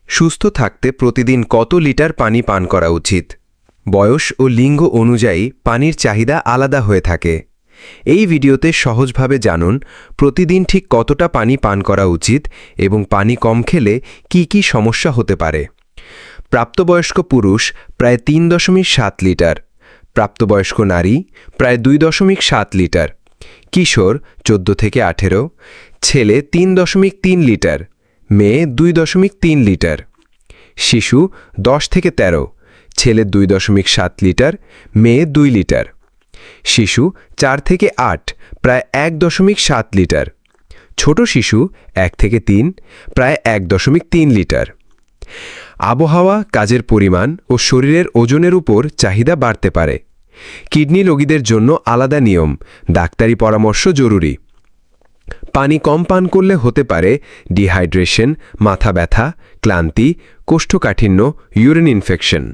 সুস্থ থাকতে প্রতিদিন কত লিটার পানি পান করা উচিত? বয়স ও লিঙ্গ অনুযায়ী পানির চাহিদা আলাদা হয়ে থাকে। এই ভিডিওতে সহজভাবে জানুন প্রতিদিন ঠিক কতটা পানি পান করা উচিত এবং পানি কম খেলে কি কি সমস্যা হতে পারে। প্রাপ্তবয়স্ক পুরুষ প্রায় 3.7 লিটার, প্রাপ্তবয়স্ক নারী প্রায় 2.7 লিটার, কিশোর 14 থেকে 18, ছেলে 3.3 লিটার, মেয়ে 2.3 লিটার, শিশু 10 থেকে 13, ছেলে 2.7 লিটার, মেয়ে 2 লিটার, শিশু 4 থেকে 8, প্রায় 1.7 লিটার, ছোট শিশু 1 থেকে 3, প্রায় 1.3 লিটার। আবহাওয়া, কাজের পরিমাণ ও শরীরের ওজনের উপর চাহিদা বাড়তে পারে। কিডনি রোগীদের জন্য আলাদা নিয়ম, ডাক্তারি পরামর্শ জরুরি। পানি কম পান করলে হতে পারে ডিহাইড্রেশন, মাথা ব্যথা, ক্লান্তি, কোষ্ঠকাঠিন্য, ইউরিন ইনফেকশন।